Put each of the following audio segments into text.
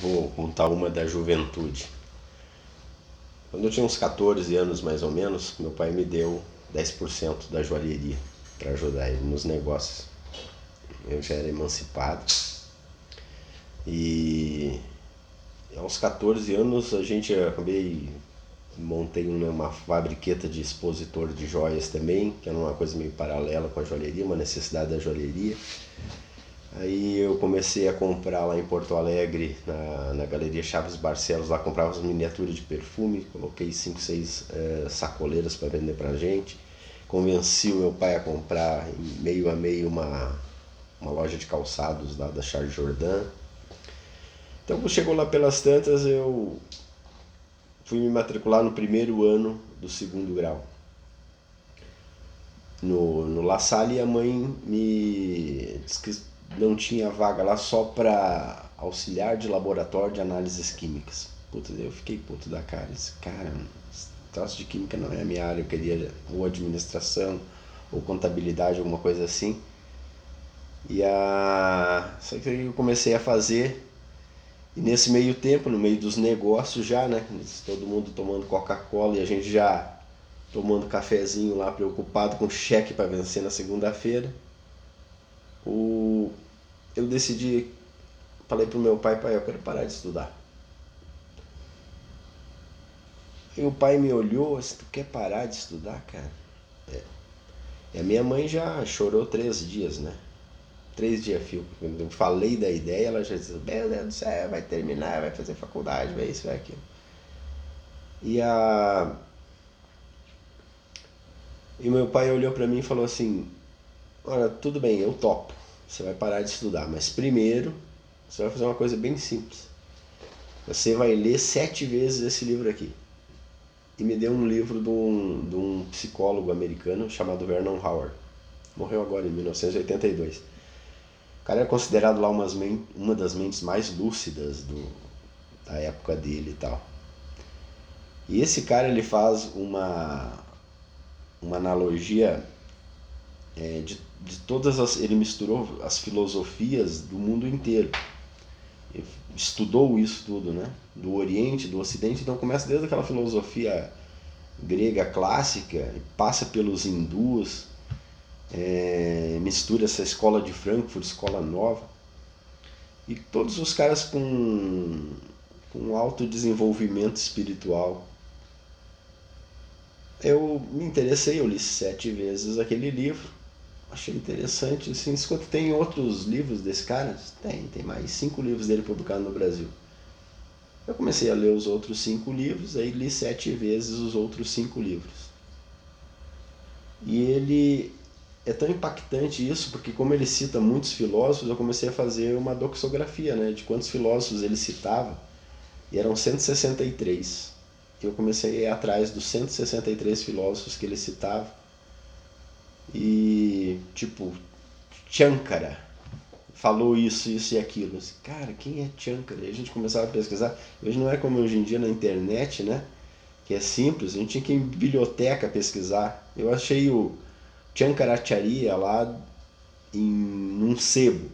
vou contar uma da juventude. Quando eu tinha uns 14 anos mais ou menos, meu pai me deu 10% da joalheria para ajudar ele nos negócios. Eu já era emancipado e aos 14 anos montei uma fabriqueta de expositor de joias também, que era uma coisa meio paralela com a joalheria, uma necessidade da joalheria. Aí eu comecei a comprar lá em Porto Alegre, na Galeria Chaves Barcelos, lá comprava as miniaturas de perfume, coloquei 5, 6 sacoleiras para vender pra gente. Convenci o meu pai a comprar meio a meio uma loja de calçados lá da Charles Jourdain. Então quando chegou lá pelas tantas, eu fui me matricular no primeiro ano do segundo grau, no La Salle, e a mãe me disse que não tinha vaga lá só para auxiliar de laboratório de análises químicas. Puta, eu fiquei puto da cara. Esse cara, troço de química não é a minha área, eu queria ou administração ou contabilidade, alguma coisa assim. Só que eu comecei a fazer, e nesse meio tempo, no meio dos negócios já, né, todo mundo tomando Coca-Cola e a gente já tomando cafezinho lá, preocupado com cheque para vencer na segunda-feira, eu decidi, falei pro meu pai, eu quero parar de estudar. E o pai me olhou, assim, tu quer parar de estudar, cara? E a minha mãe já chorou 3 dias, né? 3 dias fio. Quando eu falei da ideia, ela já disse, meu Deus do céu, vai terminar, vai fazer faculdade, vai isso, vai aquilo. E meu pai olhou pra mim e falou assim, olha, tudo bem, eu topo, você vai parar de estudar, mas primeiro você vai fazer uma coisa bem simples. Você vai ler 7 vezes esse livro aqui. E me deu um livro de um psicólogo americano chamado Vernon Howard. Morreu agora em 1982. O cara é considerado lá uma das mentes mais lúcidas da época dele e tal. E esse cara, ele faz uma analogia de todas as... Ele misturou as filosofias do mundo inteiro. Ele estudou isso tudo, né? Do Oriente, do Ocidente. Então começa desde aquela filosofia grega clássica, e passa pelos hindus, mistura essa escola de Frankfurt, escola nova. E todos os caras com alto desenvolvimento espiritual. Eu me interessei, eu li 7 vezes aquele livro, achei interessante, assim, enquanto tem outros livros desse cara, tem mais 5 livros dele publicados no Brasil. Eu comecei a ler os outros 5 livros, aí li 7 vezes os outros 5 livros. E ele é tão impactante isso, porque como ele cita muitos filósofos, eu comecei a fazer uma doxografia, né, de quantos filósofos ele citava, e eram 163. Eu comecei a ir atrás dos 163 filósofos que ele citava. E, tipo, Shankara falou isso, isso e aquilo. Assim, cara, quem é Shankara? E a gente começava a pesquisar. Hoje não é como hoje em dia na internet, né? Que é simples, a gente tinha que ir em biblioteca pesquisar. Eu achei o Shankaracharya lá num sebo.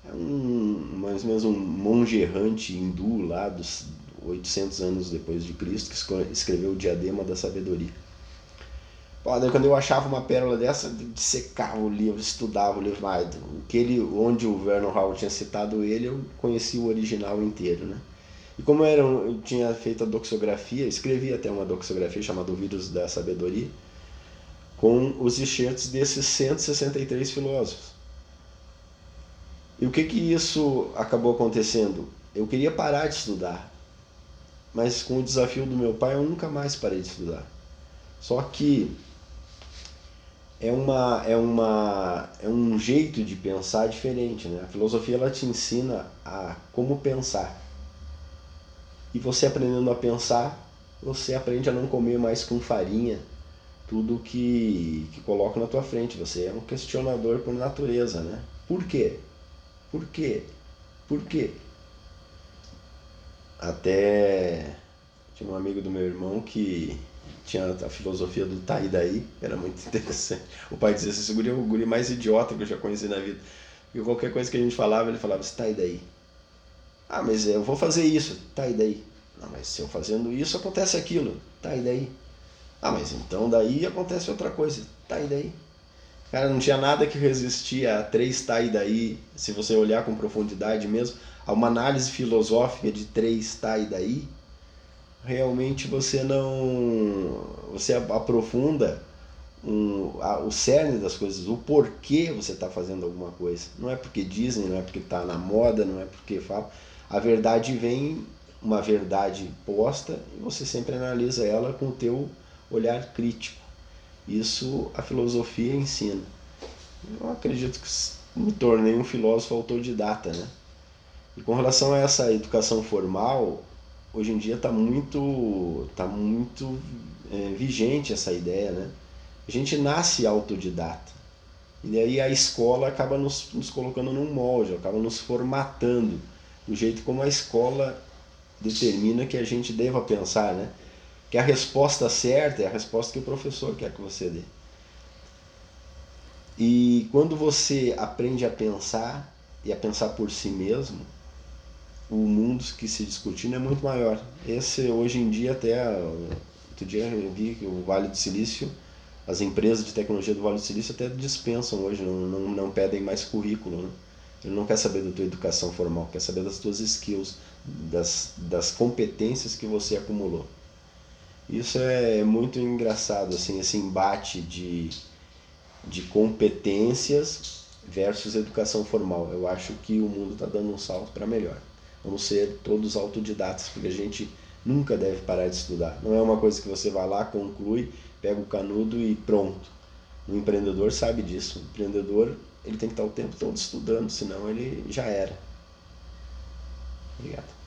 É mais ou menos um monge errante hindu lá dos 800 anos depois de Cristo, que escreveu o Diadema da Sabedoria. Daí quando eu achava uma pérola dessa, dissecava o livro, estudava o livro, onde o Vernon Howard tinha citado ele, eu conhecia o original inteiro, né? E como eu tinha feito a doxografia, escrevi até uma doxografia chamada O Vírus da Sabedoria, com os excertos desses 163 filósofos. E o que isso acabou acontecendo? Eu queria parar de estudar, mas com o desafio do meu pai eu nunca mais parei de estudar. Só que é um jeito de pensar diferente, né? A filosofia, ela te ensina a como pensar. E você aprendendo a pensar, você aprende a não comer mais com farinha tudo que coloca na tua frente. Você é um questionador por natureza, né? Por quê? Por quê? Por quê? Até tinha um amigo do meu irmão que tinha a filosofia do tá e daí, era muito interessante. O pai dizia assim, esse guri é o guri mais idiota que eu já conheci na vida. Porque qualquer coisa que a gente falava, ele falava, tá e daí? Ah, mas eu vou fazer isso. Tá, e daí? Não, mas se eu fazendo isso acontece aquilo. Tá, e daí? Ah, mas então daí acontece outra coisa. Tá, e daí? Cara, não tinha nada que resistia a três tá e daí, se você olhar com profundidade mesmo, a uma análise filosófica de três tá e daí, realmente você não. Você aprofunda o cerne das coisas, o porquê você está fazendo alguma coisa. Não é porque dizem, não é porque está na moda, não é porque fala. A verdade vem, uma verdade posta, e você sempre analisa ela com o teu olhar crítico. Isso a filosofia ensina. Eu acredito que me tornei um filósofo autodidata, né? E com relação a essa educação formal, hoje em dia tá muito vigente essa ideia, né? A gente nasce autodidata. E aí a escola acaba nos colocando num molde, acaba nos formatando do jeito como a escola determina que a gente deva pensar, né? Que a resposta certa é a resposta que o professor quer que você dê. E quando você aprende a pensar e a pensar por si mesmo, o mundo que se discutindo é muito maior. Esse hoje em dia até outro dia eu vi que o Vale do Silício, as empresas de tecnologia do Vale do Silício até dispensam hoje, não pedem mais currículo, né? Ele não quer saber da tua educação formal, quer saber das tuas skills, das competências que você acumulou. Isso é muito engraçado, assim, esse embate de competências versus educação formal. Eu acho que o mundo está dando um salto para melhor. Vamos ser todos autodidatas, porque a gente nunca deve parar de estudar. Não é uma coisa que você vai lá, conclui, pega o canudo e pronto. O empreendedor sabe disso. O empreendedor ele tem que estar o tempo todo estudando, senão ele já era. Obrigado.